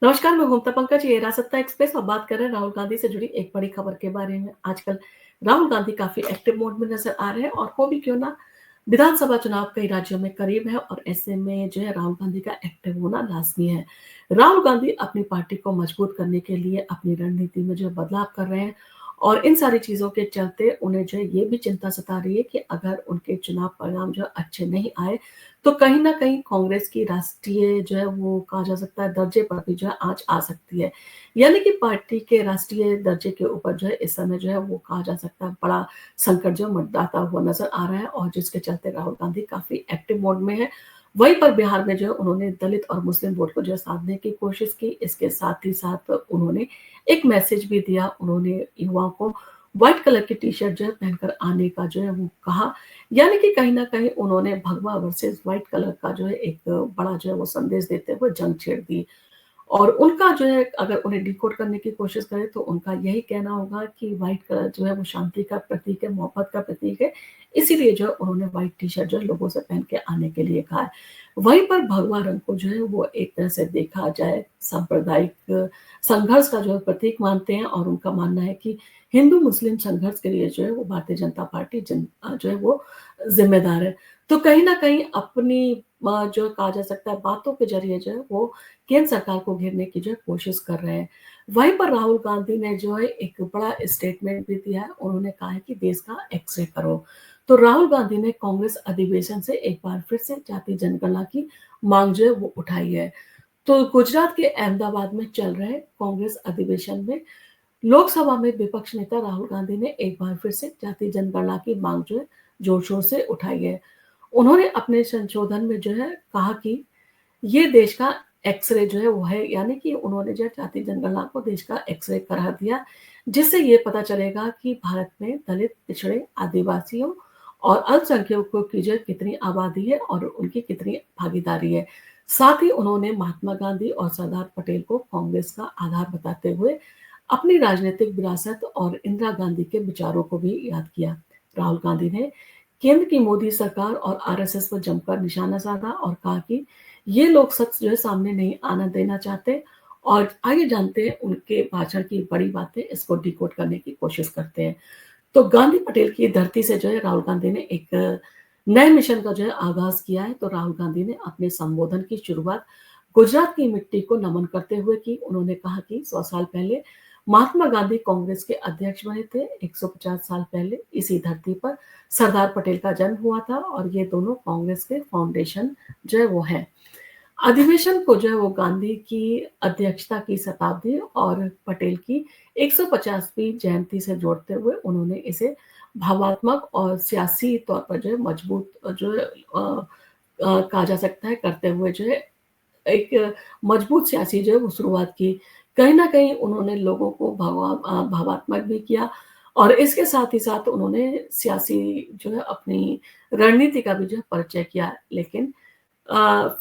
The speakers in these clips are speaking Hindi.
नमस्कार, मैं ममता पंकज, ये रासत्ता एक्सप्रेस। अब बात कर रहे हैं राहुल गांधी से जुड़ी एक बड़ी खबर के बारे में। आजकल राहुल गांधी काफ़ी एक्टिव मोड में नज़र आ रहे हैं और हो भी क्यों ना, विधानसभा चुनाव कई राज्यों में करीब है और ऐसे में जो है राहुल गांधी का एक्टिव होना लाज़मी है। राहुल गांधी अपनी पार्टी को मजबूत करने के लिए अपनी रणनीति में जो है बदलाव कर रहे हैं और इन सारी चीज़ों के चलते उन्हें जो है ये भी चिंता सता रही है कि अगर उनके चुनाव परिणाम जो अच्छे नहीं आए, तो कहीं न कहीं कांग्रेस की राष्ट्रीय जो है वो कहा जा सकता है दर्जे पर भी जो है आँच आ सकती है। यानी कि पार्टी के राष्ट्रीय दर्जे के ऊपर जो है इस समय जो है वो कहा जा सकता है बड़ा संकट जो मंडराता हुआ नज़र आ रहा है और जिसके चलते राहुल गांधी काफ़ी एक्टिव मोड में है। वहीं पर बिहार में जो है उन्होंने दलित और मुस्लिम वोट को जो है साधने की कोशिश की। इसके साथ ही साथ उन्होंने एक मैसेज भी दिया। उन्होंने युवाओं को व्हाइट कलर की टी-शर्ट जो है पहनकर आने का जो है वो कहा। यानी कि कहीं न कहीं उन्होंने भगवा वर्सेस व्हाइट कलर का जो है एक बड़ा जो है वो संदेश देते हुए जंग छेड़ दी। और उनका जो है अगर उन्हें डिकोड करने की कोशिश करें तो उनका यही कहना होगा कि व्हाइट कलर जो है वो शांति का प्रतीक है, मोहब्बत का प्रतीक है। इसीलिए जो है उन्होंने व्हाइट टी-शर्ट जो है लोगों से पहन के आने के लिए कहा है। वहीं पर भगवा रंग को जो है वो एक तरह से देखा जाए सांप्रदायिक संघर्ष का जो है प्रतीक मानते हैं और उनका मानना है कि हिंदू-मुस्लिम संघर्ष के लिए जो है वो भारतीय जनता पार्टी जो है वो ज़िम्मेदार है। तो कहीं न कहीं अपनी जो कहा जा सकता है बातों के ज़रिए जो है वो केंद्र सरकार को घेरने की जो है कोशिश कर रहे हैं। वहीं पर राहुल गांधी ने जो है एक बड़ा स्टेटमेंट भी दिया है। उन्होंने कहा है कि देश का एक्स-रे करो। तो राहुल गांधी ने कांग्रेस अधिवेशन से एक बार फिर से जातीय जनगणना की मांग जो है वो उठाई है। तो गुजरात के अहमदाबाद में चल रहे कांग्रेस अधिवेशन में लोकसभा में विपक्ष नेता राहुल गांधी ने एक बार फिर से जातीय जनगणना की मांग जो है जोर-शोर से उठाई है। उन्होंने अपने संशोधन में जो है कहा कि ये देश का एक्स-रे जो है वो है, यानी कि उन्होंने जो है जातीय जनगणना को देश का एक्स-रे करार दिया, जिससे ये पता चलेगा कि भारत में दलित, पिछड़े, आदिवासियों और अल्पसंख्यकों की जो है कितनी आबादी है और उनकी कितनी भागीदारी है। साथ ही उन्होंने महात्मा गांधी और सरदार पटेल को कांग्रेस का आधार बताते हुए अपनी राजनीतिक विरासत और इंदिरा गांधी के विचारों को भी याद किया। राहुल गांधी ने केंद्र की मोदी सरकार और आरएसएस पर जमकर निशाना साधा और कहा कि ये लोग सच जो है सामने नहीं आना देना चाहते और आइए जानते हैं उनके भाषण की बड़ी बातें, इसको डिकोड करने की कोशिश करते हैं। तो गांधी पटेल की धरती से जो है राहुल गांधी ने एक नए मिशन का जो है आगाज़ किया है। तो राहुल गांधी ने अपने संबोधन की शुरुआत गुजरात की मिट्टी को नमन करते हुए की। उन्होंने कहा कि 100 साल पहले महात्मा गांधी कांग्रेस के अध्यक्ष बने थे। 150 साल पहले इसी धरती पर सरदार पटेल का जन्म हुआ था और ये दोनों कांग्रेस के फाउंडेशन जो है वो हैं। अधिवेशन को जो है वो गांधी की अध्यक्षता की शताब्दी और पटेल की 150वीं जयंती से जोड़ते हुए उन्होंने इसे भावात्मक और सियासी तौर पर जो है मजबूत जो है कहा जा सकता है करते हुए जो है एक मजबूत सियासी जो है वो शुरुआत की। कहीं न कहीं उन्होंने लोगों को भावात्मक भी किया और इसके साथ ही साथ उन्होंने सियासी जो है अपनी रणनीति का भी जो है परिचय किया। लेकिन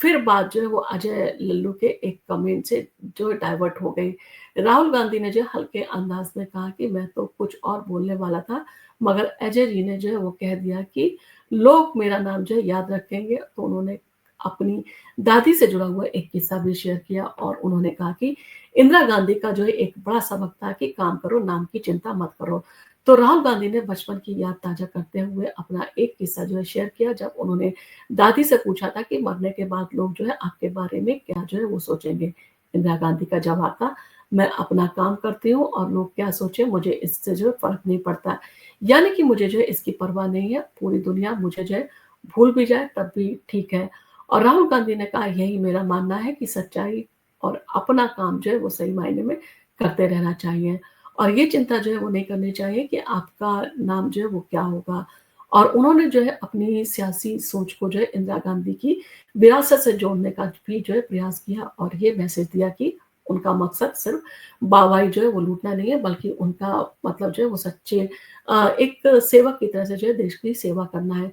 फिर बात जो है वो अजय लल्लू के एक कमेंट से जो डाइवर्ट हो गई। राहुल गांधी ने जो है हल्के अंदाज में कहा कि मैं तो कुछ और बोलने वाला था, मगर अजय जी ने जो है वो कह दिया कि लोग मेरा नाम जो है याद रखेंगे। तो उन्होंने अपनी दादी से जुड़ा हुआ एक किस्सा भी शेयर किया और उन्होंने कहा कि इंदिरा गांधी का जो है एक बड़ा सबक था कि काम करो, नाम की चिंता मत करो। तो राहुल गांधी ने बचपन की याद ताज़ा करते हुए अपना एक किस्सा जो है शेयर किया, जब उन्होंने दादी से पूछा था कि मरने के बाद लोग जो है आपके बारे में क्या जो है वो सोचेंगे। इंदिरा गांधी का जवाब था, मैं अपना काम करती हूँ और लोग क्या सोचे मुझे इससे जो है फ़र्क नहीं पड़ता। यानी कि मुझे जो है इसकी परवाह नहीं है, पूरी दुनिया मुझे जो है भूल भी जाए तब भी ठीक है। और राहुल गांधी ने कहा यही मेरा मानना है कि सच्चाई और अपना काम जो है वो सही मायने में करते रहना चाहिए। और ये चिंता जो है वो नहीं करनी चाहिए कि आपका नाम जो है वो क्या होगा। और उन्होंने जो है अपनी सियासी सोच को जो है इंदिरा गांधी की विरासत से जोड़ने का भी जो है प्रयास किया और ये मैसेज दिया कि उनका मकसद सिर्फ वाहवाही जो है वो लूटना नहीं है, बल्कि उनका मतलब जो है वो सच्चे एक सेवक की तरह से जो है देश की सेवा करना है।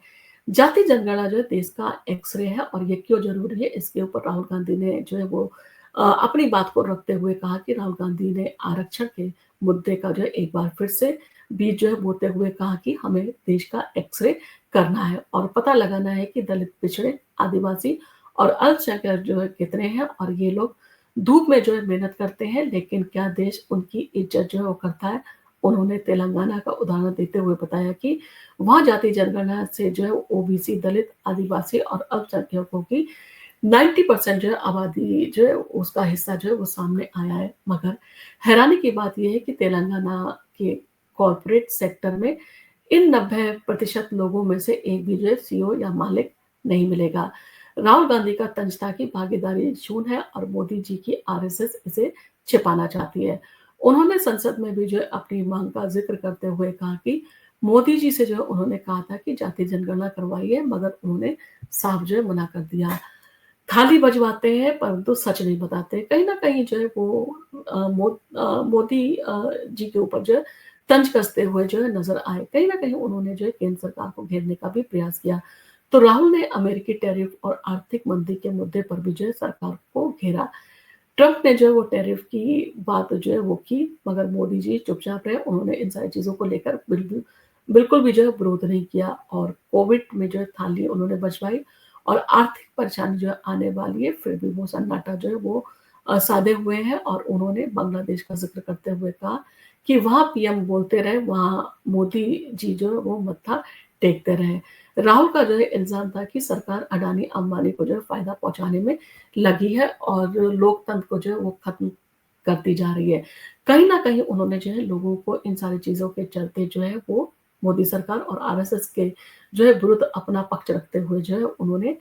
जाति जनगणना जो है देश का एक्स-रे है और ये क्यों ज़रूरी है, इसके ऊपर राहुल गांधी ने जो है वो अपनी बात को रखते हुए कहा कि राहुल गांधी ने आरक्षण के मुद्दे का जो है एक बार फिर से बीच जो है बोते हुए कहा कि हमें देश का एक्स-रे करना है और पता लगाना है कि दलित, पिछड़े, आदिवासी और अल्पसंख्यक जो है कितने हैं और ये लोग धूप में जो है मेहनत करते हैं, लेकिन क्या देश उनकी इज़्ज़त जो है वो करता है? उन्होंने तेलंगाना का उदाहरण देते हुए बताया कि वहाँ जाति जनगणना से जो है ओबीसी, दलित, आदिवासी और अल्पसंख्यकों की 90% जो है आबादी जो है उसका हिस्सा जो है वो सामने आया है। मगर हैरानी की बात ये है कि तेलंगाना के कॉर्पोरेट सेक्टर में इन 90% लोगों में से एक भी जो है सीईओ या मालिक नहीं मिलेगा। राहुल गांधी का तंज था कि भागीदारी शून्य है और मोदी जी की आरएसएस इसे छिपाना चाहती है। उन्होंने संसद में भी जो है अपनी मांग का ज़िक्र करते हुए कहा कि मोदी जी से जो है उन्होंने कहा था कि जाति जनगणना करवाइए, मगर उन्होंने साफ जो है मना कर दिया। थाली बजवाते हैं परंतु सच नहीं बताते। कहीं न कहीं जो है वो मोदी जी के ऊपर जो है तंज कसते हुए जो है नज़र आए। कहीं न कहीं उन्होंने जो है केंद्र सरकार को घेरने का भी प्रयास किया। तो राहुल ने अमेरिकी टैरिफ और आर्थिक मंदी के मुद्दे पर भी जो है सरकार को घेरा। ट्रंप ने जो है वो टैरिफ की बात जो है वो की, मगर मोदी जी चुपचाप रहे। उन्होंने इन सारी चीज़ों को लेकर बिल्कुल भी जो है विरोध नहीं किया और कोविड में जो है थाली उन्होंने बजवाई और आर्थिक परेशानी जो है आने वाली है, फिर भी वो सन्नाटा जो है वो साधे हुए हैं और उन्होंने बांग्लादेश का ज़िक्र करते हुए कहा कि वहाँ पीएम बोलते रहे, वहाँ मोदी जी जो है वो मत्था टेकते रहे। राहुल का जो है इल्ज़ाम था कि सरकार अडानी, अंबानी को जो है फ़ायदा पहुँचाने में लगी है और लोकतंत्र को जो है वो खत्म करती जा रही है। कहीं न कहीं उन्होंने जो है लोगों को इन सारी चीज़ों के चलते जो है वो मोदी सरकार और आरएसएस के जो है विरुद्ध अपना पक्ष रखते हुए जो है उन्होंने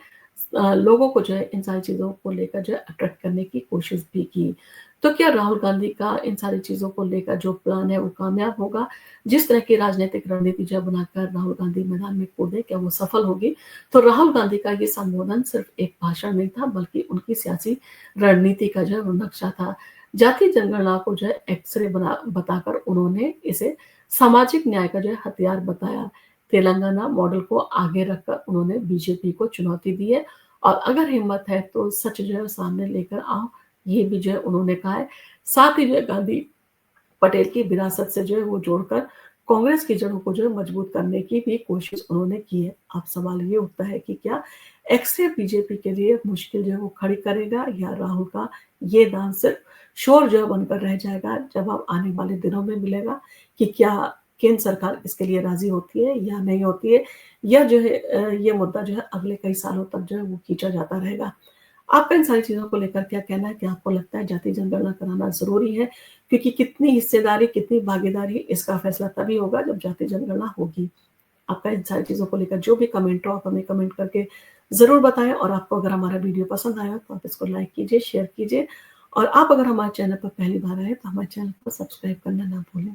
लोगों को जो है इन सारी चीज़ों को लेकर जो है अट्रैक्ट करने की कोशिश भी की। तो क्या राहुल गांधी का इन सारी चीज़ों को लेकर जो प्लान है वो कामयाब होगा? जिस तरह की राजनीतिक रणनीति जो है बनाकर राहुल गांधी मैदान में कूदे, क्या वो सफल होगी? तो राहुल गांधी का ये संबोधन सिर्फ एक भाषण नहीं था, बल्कि उनकी सियासी रणनीति का जो है वो नक्शा था। जाति जनगणना को जो है एक्स-रे बताकर उन्होंने इसे सामाजिक न्याय का जो है हथियार बताया। तेलंगाना मॉडल को आगे रखकर उन्होंने बीजेपी को चुनौती दी है और अगर हिम्मत है तो सच जो है सामने लेकर आओ, ये भी जो है उन्होंने कहा है। साथ ही जो है गांधी पटेल की विरासत से जो है वो जोड़कर कांग्रेस की जड़ों को जो है मजबूत करने की भी कोशिश उन्होंने की है। अब सवाल ये उठता है कि क्या एक्स-रे बीजेपी के लिए मुश्किल जो है वो खड़ी करेगा या राहुल का ये दांव सिर्फ शोर जो है बनकर रह जाएगा? जवाब आने वाले दिनों में मिलेगा कि क्या केंद्र सरकार इसके लिए राज़ी होती है या नहीं होती है, या जो है ये मुद्दा जो है अगले कई सालों तक जो है वो खींचा जाता रहेगा। आपका इन सारी चीज़ों को लेकर क्या कहना है? क्या आपको लगता है जाति जनगणना कराना ज़रूरी है? क्योंकि कितनी हिस्सेदारी, कितनी भागीदारी, इसका फैसला तभी होगा जब जाति जनगणना होगी। आपका इन सारी चीज़ों को लेकर जो भी कमेंट हो, आप हमें कमेंट करके ज़रूर बताएँ और आपको अगर हमारा वीडियो पसंद आया तो आप इसको लाइक कीजिए, शेयर कीजिए और आप अगर हमारे चैनल पर पहली बार आए तो हमारे चैनल को सब्सक्राइब करना ना भूलें।